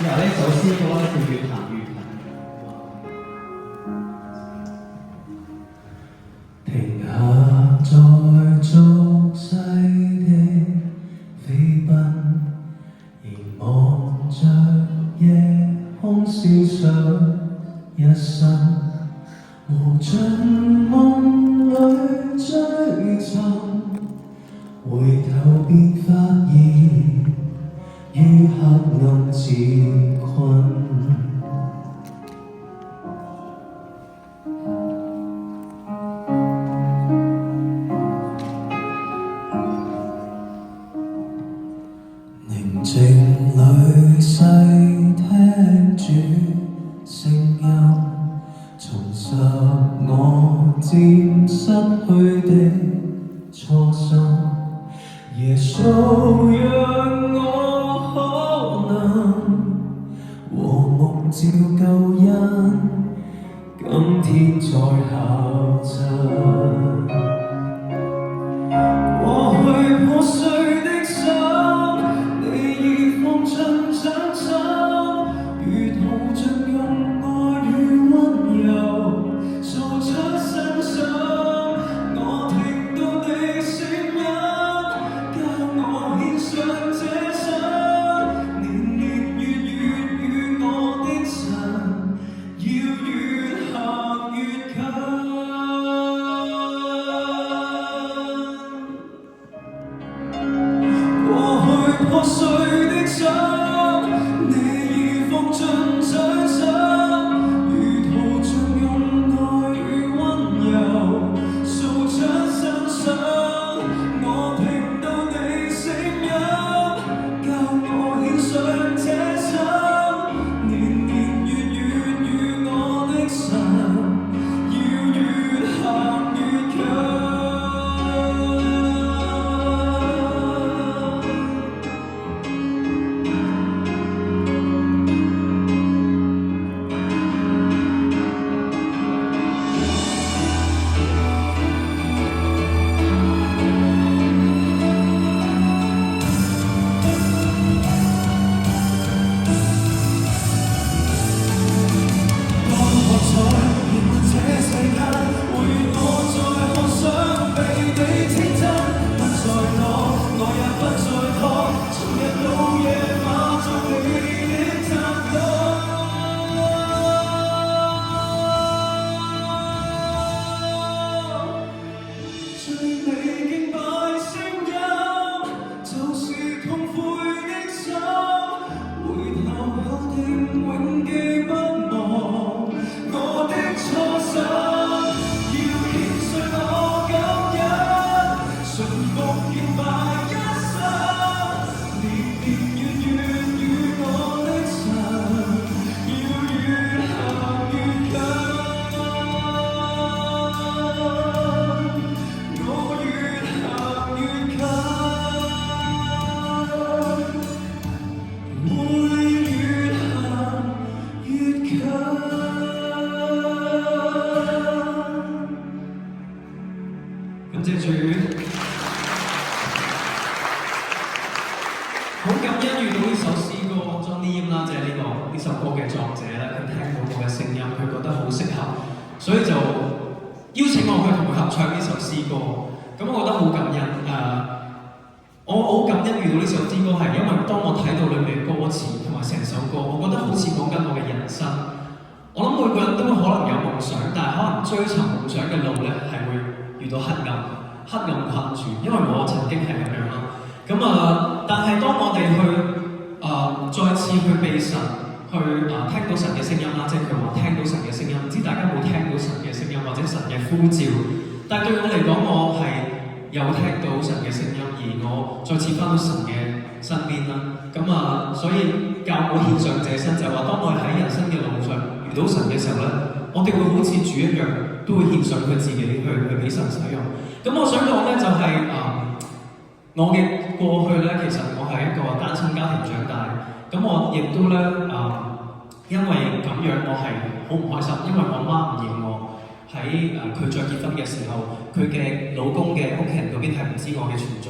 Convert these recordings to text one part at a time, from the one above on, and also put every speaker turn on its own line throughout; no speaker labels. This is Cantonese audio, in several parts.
然後呢首詩歌咧叫越行越近。
停下在俗世的飛奔，凝望着夜空思想一生，無盡夢裏追尋，回頭便發現於黑暗自困。寧靜裏細聽主聲音，重拾我漸失去的初心。耶穌讓我可能和夢照救恩，今天再考察過去破碎的心。放進掌心，如圖像用愛與溫柔掃出身上。我聽到你聲音，教我獻上這生，年年月月與我的神，要越行越近。過去破碎的心，你已放進掌心，如圖像用愛與溫柔掃出身上。我聽到你聲音，教我獻上這生，年年月月與我的神，要越行越近。永記不忘我的初心，要獻上我感恩，順服敬拜一生，年年月月與我的神，要越行越近。我越行越近，會越行越近。感謝主，好感恩遇到呢首詩歌 Johnny Yim 啦，即係呢首歌嘅作者咧，佢聽到我嘅聲音，佢覺得好適合，所以就邀請我去同佢合唱呢首詩歌。咁我覺得好感恩我好感恩遇到呢首詩歌，係因為當我睇到裏面嘅歌詞同埋成首歌，我覺得好似講緊我嘅人生。我諗每個人都可能有夢想，但係可能追尋夢想嘅路咧係會遇到黑暗困住，因為我曾經係咁樣啦。但係當我哋去再次去被神去聽到神嘅聲音啦，即係佢話聽到神嘅聲音，唔知大家有冇聽到神嘅聲音或者神嘅呼召？但係對我嚟講，我係有聽到神嘅聲音，而我再次翻到神嘅身邊啦。所以教我獻上這身，就係話當我喺人生嘅路上遇到神嘅時候咧，我哋會好似主一樣，都會獻上佢自己去俾神使用。咁我想講咧就係我嘅過去咧，其實我係一個單親家庭長大，咁我亦都咧因為咁樣我係好唔開心，因為我媽唔認我。喺佢再結婚嘅時候，佢嘅老公嘅屋企人嗰邊係唔知我嘅存在。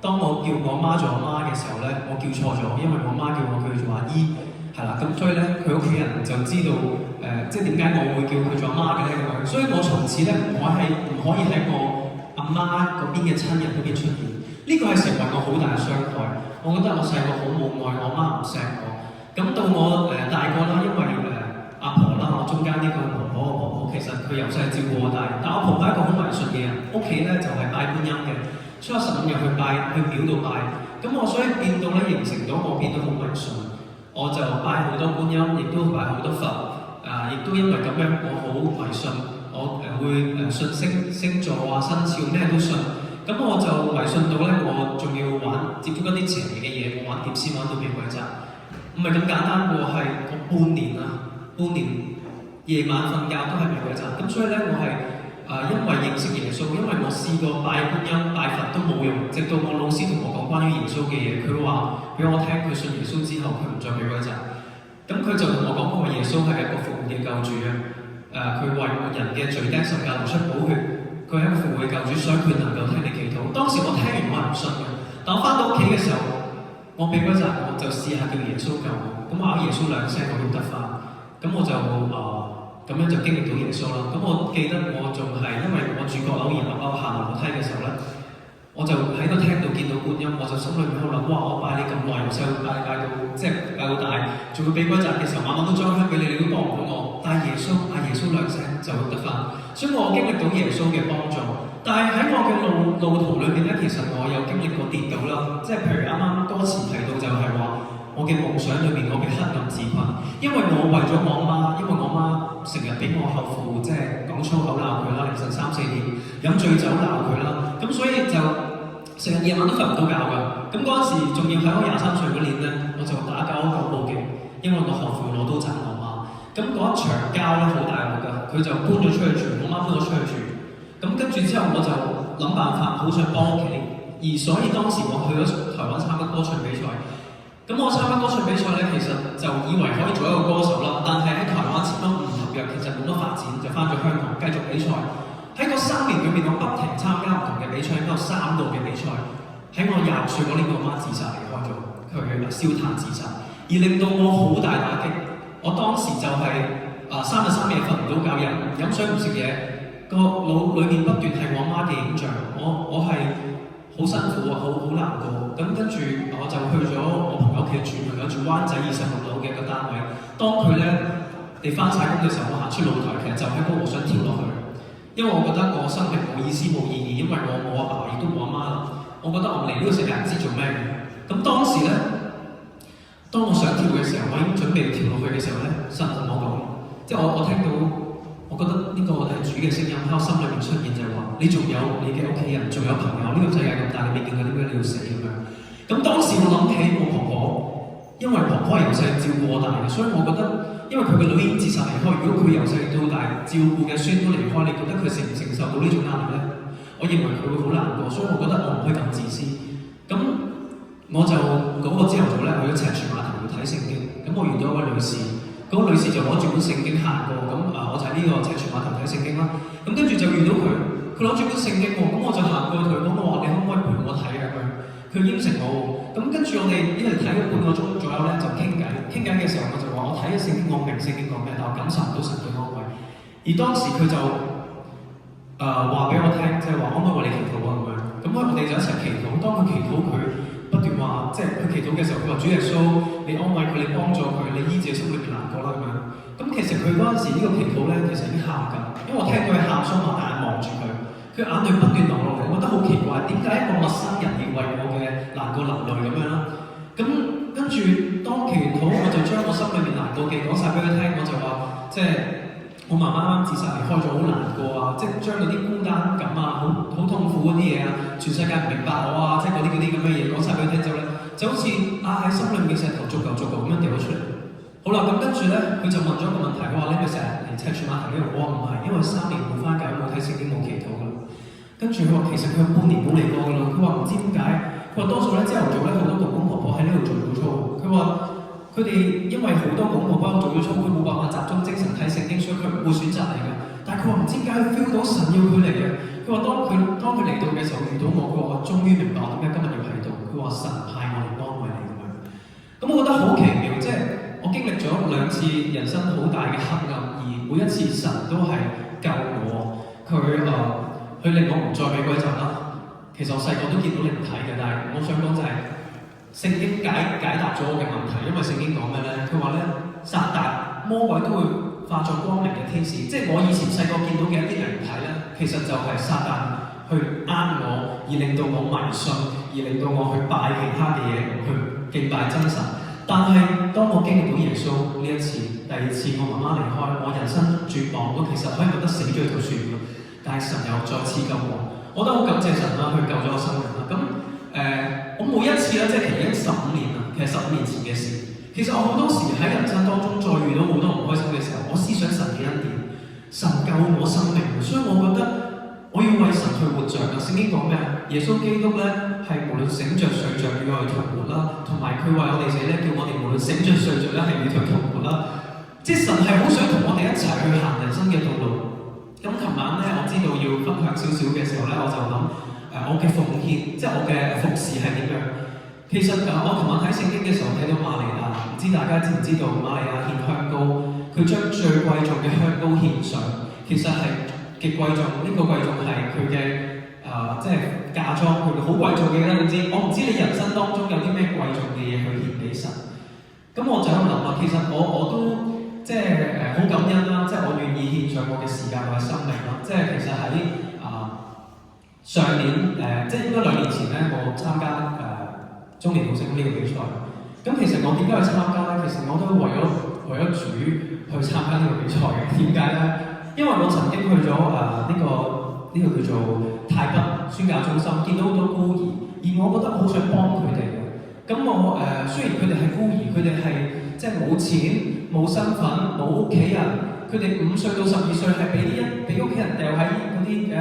當我叫我媽做阿媽嘅時候咧，我叫錯咗，因為我媽叫我做阿姨，係啦。咁所以咧佢屋企人就知道即係點解我會叫佢做阿媽嘅咧咁樣。所以我從此咧唔可以喺我阿媽嗰邊嘅親人嗰邊出現。呢個係成為我好大嘅傷害。我覺得我細個好冇愛，我媽唔錫我。咁到我大個啦，因為阿婆啦，我中間呢個婆婆，我婆婆其實佢由細照顧我大，但我婆婆係一個好迷信嘅人，屋企咧就係拜觀音嘅，初一十五日去拜，去廟度拜。咁我所以變到咧形成咗我變到好迷信，我就拜好多觀音，亦都拜好多佛，亦都因為咁樣我好迷信，我會信星座啊、生肖咩都信。咁我就迷信到咧，我仲要接觸一啲邪嘅嘢，我玩碟仙玩到變鬼宅，唔係咁簡單喎，係我半年夜晚瞓覺都係變鬼宅。咁所以咧，我係因為認識耶穌，因為我試過拜觀音、拜佛都冇用，直到我老師同我講關於耶穌嘅嘢，佢話俾我聽，佢信耶穌之後，佢唔再變鬼宅。咁佢就同我講過，耶穌係一個復活嘅救主啊！佢為人嘅罪釘十架流出寶血。佢係一個復活嘅救主，所以佢能夠聽你祈禱。當時我聽完我係唔信嘅，但我翻到屋企嘅時候，我俾嗰陣我就試下叫耶穌救我，咁我嗌耶穌兩聲我都得翻，咁我就咁樣就經歷到耶穌啦。咁我記得我仲係因為我住閣樓然後下樓梯嘅時候咧，我就喺個廳度見到觀音，我就心裏面喺度諗：哇！我拜你咁耐，由細到大拜到即係拜到大，仲會俾嗰陣嘅時候晚晚都裝香俾你，你都幫唔到我。但係耶穌兩聲就得翻。所以我經歷到耶穌嘅幫助，但係喺我嘅路途裏面咧，其實我有經歷過跌倒啦，即係譬如啱啱歌詞提到就係話，我嘅夢想裏面我嘅黑暗自困，因為我為咗我媽，因為我媽成日俾我後父即係講粗口鬧佢啦，凌晨3、4點飲醉酒鬧佢啦，咁所以就成日夜晚都瞓唔到覺㗎。咁嗰陣時仲要喺我23歲嗰年咧，我就打999報警，因為我後父攞刀斬我媽。咁嗰一場交咧好大鑊㗎，佢就搬咗出去住，我媽搬咗出去住。咁跟住之後我就諗辦法，好想幫屋企。而所以當時我去咗台灣參加歌唱比賽。咁我參加歌唱比賽咧，其實就以為可以做一個歌手啦，但係喺台灣簽咗5合約，其實冇乜發展，就翻咗香港繼續比賽。喺嗰3年裏面，我不停參加唔同嘅比賽，應該有3度嘅比賽。喺我20歲嗰年，我媽自殺離開咗，佢燒炭自殺，而令到我好大打擊。我當時就係3日3夜瞓唔到覺，飲水唔食嘢，個腦裏面不斷係我媽嘅影像，我係好辛苦啊，好難過。咁跟住我就去咗我朋友屋企住，朋友住灣仔26樓嘅個單位。當佢咧哋翻晒工嘅時候，我行出露台，其實就喺嗰度想跳落去，因為我覺得我生命冇意思冇意義，因為我冇阿爸亦都冇阿媽啦。我覺得我嚟呢個世界唔知做咩嘅。咁當時咧，當我想跳嘅時候，我已經準備跳落去嘅時候咧，神同我講，即係我聽到，我覺得呢個係主嘅聲音喺我心裏面出現，就係話你仲有你嘅屋企人，仲有朋友，呢個世界咁大，你未見過點解你要死咁樣？咁當時我諗起我婆婆，因為婆婆係由細照顧我大嘅，所以我覺得，因為佢嘅女已經自殺離開，如果佢由細到大照顧嘅孫都離開，你覺得佢承唔承受到呢種壓力咧？我認為佢會好難過，所以我覺得我唔可以咁自私。咁我就嗰個朝頭早咧去咗赤柱碼頭度睇聖經，咁我遇到一位女士，嗰個女士就攞住本聖經行過，咁我就喺呢個赤柱碼頭睇聖經啦。咁跟住就遇到佢攞住本聖經喎，咁我就行過去同佢講，我話你可唔可以陪我睇啊咁樣？佢應承我喎。咁跟住我哋一嚟睇咗半個鐘左右咧，就傾偈。傾偈嘅時候我就話我睇咗聖經，我明聖經講咩，但我感受唔到神嘅安慰。而當時佢就話俾我聽，即係話可唔可以為你祈禱啊咁樣。咁我哋就一齊祈禱。當佢祈禱佢不斷話，即係佢祈禱嘅時候，佢話主耶穌，你安慰佢，你幫助佢，你醫治心裏邊難過啦咁樣。咁其實佢嗰陣時呢個祈禱咧，其實已經喊緊，因為我聽到佢喊，所以我眼望住佢，佢眼淚不斷流落嚟，我覺得好奇怪，點解一個陌生人要為我嘅難過流淚咁樣啦？咁跟住當祈禱，我就將我心裏面難過嘅講晒俾佢聽，我就話即係我媽媽啱自殺離開咗，好難過啊！即係將嗰啲孤單感啊，好痛苦嗰啲嘢啊，全世界唔明白我啊，即係嗰啲咁嘅嘢講晒俾佢聽之後咧，就好似喺心裏面嘅石頭逐嚿逐嚿咁樣掉咗出嚟。好啦，咁跟住咧，佢就問咗一個問題，佢話你咪成日嚟赤柱碼頭呢度？我話唔係，因為3年冇翻教，冇睇聖經，冇祈禱噶啦。跟住佢話其實佢半年冇嚟過噶啦。佢話唔知點解，佢話多數咧朝頭早咧好多公公婆婆喺呢度做早操。佢話佢哋因為好多公公婆婆做早操，佢冇辦法集中精神睇聖經，所以佢唔會選擇嚟嘅。但係佢話唔知點解佢 feel 到神要佢嚟嘅。佢話當佢嚟到嘅時候遇到我，佢話我終於明白我點解今日要喺度。佢話神派我嚟安慰你咁樣。咁我覺得好奇妙，即係我經歷咗咗2次人生好大嘅黑暗，而每一次神都係救我，佢令我唔再俾鬼責啦。其實我細個都見到靈體嘅，但係我想講就係聖經解答咗我嘅問題，因為聖經講咩咧？佢話咧，撒旦魔鬼都會化作光明嘅天使，即係我以前細個見到嘅一啲靈體咧，其實就係撒旦去呃我，而令到我迷信，而令到我去拜其他嘅嘢，去敬拜真神。但係當我經歷到耶穌呢一次、第2次，我媽媽離開，我人生絕望，我其實可以覺得死咗就算啦。但係神又再次救我覺得好感謝神啦，去救咗我生命啦。咁我每一次咧，即係其實已經15年啦，其實15年前嘅事。其實我好多時喺人生當中再遇到好多唔開心嘅時候，我思想神嘅恩典，神救我生命，所以我覺得我要為神去活着啊！聖經講咩啊？耶穌基督咧係無論醒着睡着與我哋同活啦，同埋佢為我哋死咧，叫我哋無論醒着睡着咧係與佢同活啦。即係神係好想同我哋一齊去行人生嘅道路。咁琴晚咧，我知道要分享少少嘅時候咧，我就諗我嘅奉獻，即係我嘅服侍係點樣？其實我琴晚睇聖經嘅時候睇到瑪利亞，唔知大家知唔知道瑪利亞獻香膏，佢將最貴重嘅香膏獻上，其實係極貴重。呢個貴重係佢嘅即係嫁妝，佢好貴重嘅啦。你知我唔知你人生當中有啲咩貴重嘅嘢去獻俾神。咁我就喺度諗啊，其實我都即係好感恩啦，即係我願意獻上我嘅時間或者生命啦。即係其實喺上年即係應該2年前咧，我參加中年好聲呢個比賽。咁其實我點解去參加咧？其實我都為咗主去參加呢個比賽嘅。點解咧？因為我曾經去咗呢個叫做泰北宣教中心，見到好多孤兒，而我覺得好想幫佢哋嘅。咁我雖然佢哋係孤兒，佢哋係即係冇錢、冇身份、冇屋企人，佢哋5歲到12歲係俾屋企人掉喺嗰啲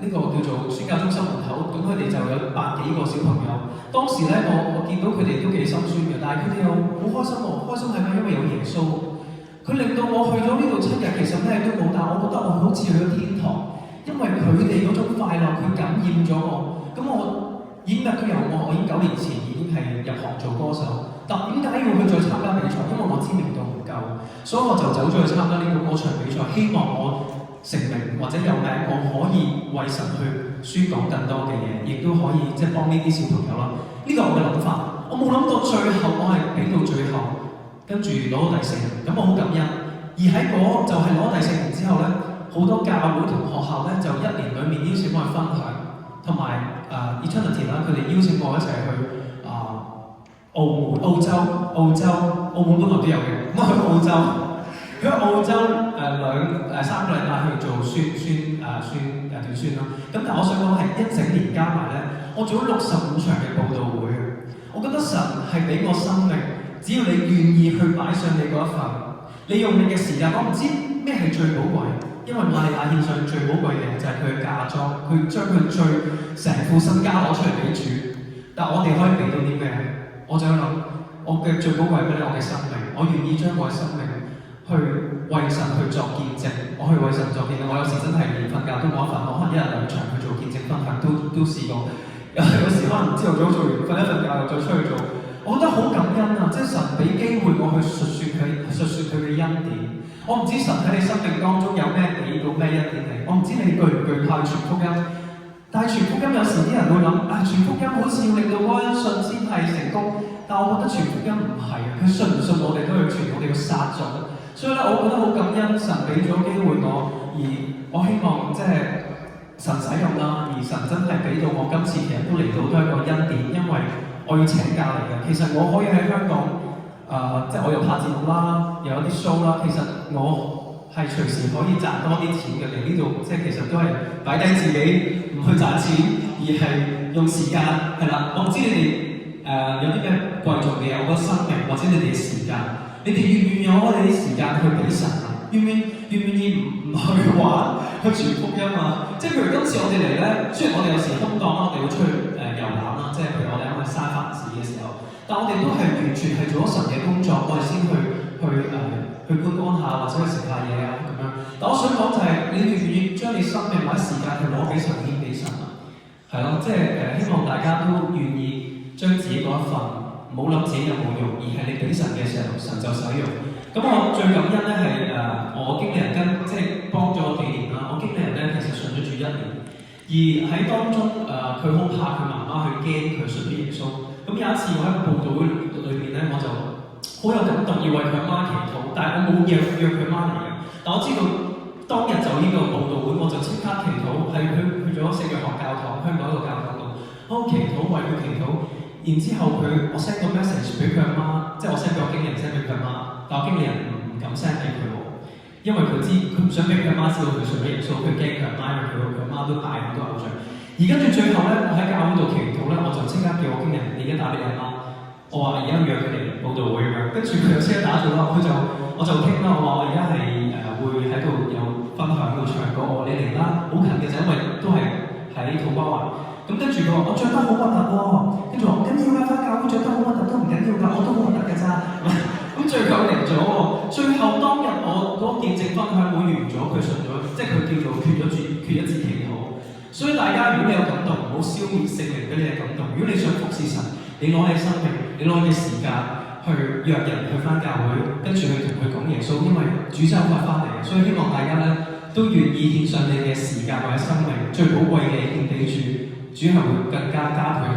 呢個叫做宣教中心門口，咁佢哋就有100幾個小朋友。當時咧，我見到佢哋都幾心酸嘅，但係佢哋又好開心喎。開心係咩？因為有耶穌，佢令到我去咗呢度7日，其實咩都冇，但我覺得我好似去咗天堂，因為佢哋嗰種快樂，佢感染咗我。咁我演藝都有我已經9年前已經係入行做歌手，但點解要去再參加比賽？因為我知名度唔夠，所以我就走咗去參加呢個歌唱比賽，希望我成名或者有名，我可以為神去宣講更多嘅嘢，亦都可以即係幫呢啲小朋友啦。呢個係我嘅諗法，我冇諗到最後我係俾到最後，跟住攞到第4名，咁我好感恩。而喺就係攞第4名之後咧，好多教會同學校咧就1年裡面邀請我去分享，同埋Eternity 啦，佢哋邀請我一齊去澳門本來都有嘅，咁去澳洲。去澳洲3個禮拜去做短宣啦。咁但係我想講係一整年加埋咧，我做咗65場嘅佈道會。我覺得神係俾我生命，只要你願意去擺上你嗰一份，你用你嘅時間。我唔知咩係最寶貴，因為瑪利亞獻上最寶貴嘅就係佢嘅嫁妝，佢將佢成副身家攞出嚟俾主。但我哋可以俾到啲咩？我就諗，我嘅最寶貴嘅咧，我嘅生命，我願意將我嘅生命去為神去作見證，我去為神作見證。我有時真係連瞓覺都冇得瞓，我可能1日2場去做見證分享，都試過。有時可能朝頭早做完，瞓一瞓覺又再出去做。我覺得好感恩啊！即係神俾機會我去述説佢嘅恩典。我唔知神喺你生命當中有咩俾到咩恩典你，我唔知你懼唔懼怕傳福音。但係傳福音有時啲人會諗傳福音好似要令到嗰人信先係成功，但我覺得傳福音唔係啊，佢信唔信我哋都要傳，我哋要殺咗。所以咧，我覺得好感恩神俾咗機會我，而我希望即係神使用啦，而神真係俾到我今次其實都嚟到都係一個恩典，因為我要請假嚟嘅。其實我可以喺香港即係我又拍節目啦，又有啲 show 啦，其實我係隨時可以賺多啲錢嘅嚟呢度，即係其實都係擺低自己唔去賺錢，而係用時間係啦。我唔知你哋有啲咩貴重嘅嘢，我覺得生命或者你哋嘅時間。你哋願唔願意攞你啲時間去俾神啊？願唔願意唔去玩去傳福音啊？即係譬如今次我哋嚟咧，雖然我哋有時空檔啦，我哋會出去遊覽啦，即係譬如我哋啱去沙凡寺嘅時候，但我哋都係完全係做咗神嘅工作，我哋先去觀光下或者去食下嘢啊咁樣。但我想講就係、你願唔願意將你生命或者時間去攞俾神獻俾神啊？係咯，即係希望大家都願意將自己嗰一份。唔好諗自己有冇用，而係你俾神嘅時候，神就使用。咁我最感恩咧係我經理人即係幫咗我幾年啦。我經理人咧其實信咗主1年，而喺當中佢好怕佢媽媽去驚佢信咗耶穌。咁有一次我喺個佈道會裏面咧，我就好有感動，要為佢阿媽祈禱，但係我冇約佢媽嚟嘅。但我知道當日就呢個佈道會，我就即刻祈禱，係去咗聖約翰教堂，香港一個教堂度，我祈禱為佢祈禱。然之後我 send 個 message 俾佢阿媽，即係我 send 俾我經理人 send 俾佢阿媽，但我經理人唔敢 send 俾佢喎，因為佢唔想俾佢阿媽知道佢信咗耶穌，佢驚佢阿媽，因為佢阿媽都拜好多偶像。而跟住最後咧，我喺教會度祈禱咧，我就即刻叫我經理人，你而家打俾你阿媽，我話而家約佢嚟佈道會咁樣，跟住佢就即刻打咗啦，我就傾啦，我話我而家係會喺度有分享到唱歌，我話你嚟啦，好近嘅就因為都係喺土瓜灣。咁跟住佢話我著得好核突喎，跟住話唔緊要㗎，返教會著得好核突都唔緊要㗎，我都好核突㗎咋。咁最後嚟咗喎，最後當日我嗰個見證分享會完咗，佢信咗，即係佢叫做決一次祈禱。所以大家如果你有感動，唔好消滅聖靈俾你嘅感動。如果你想服侍神，你攞你生命，你攞你嘅時間去約人去返教會，跟住去同佢講耶穌，因為主真係快返嚟嘅。所以希望大家咧都願意獻上你嘅時間或者生命，最寶貴嘅獻俾主。主係會更加加倍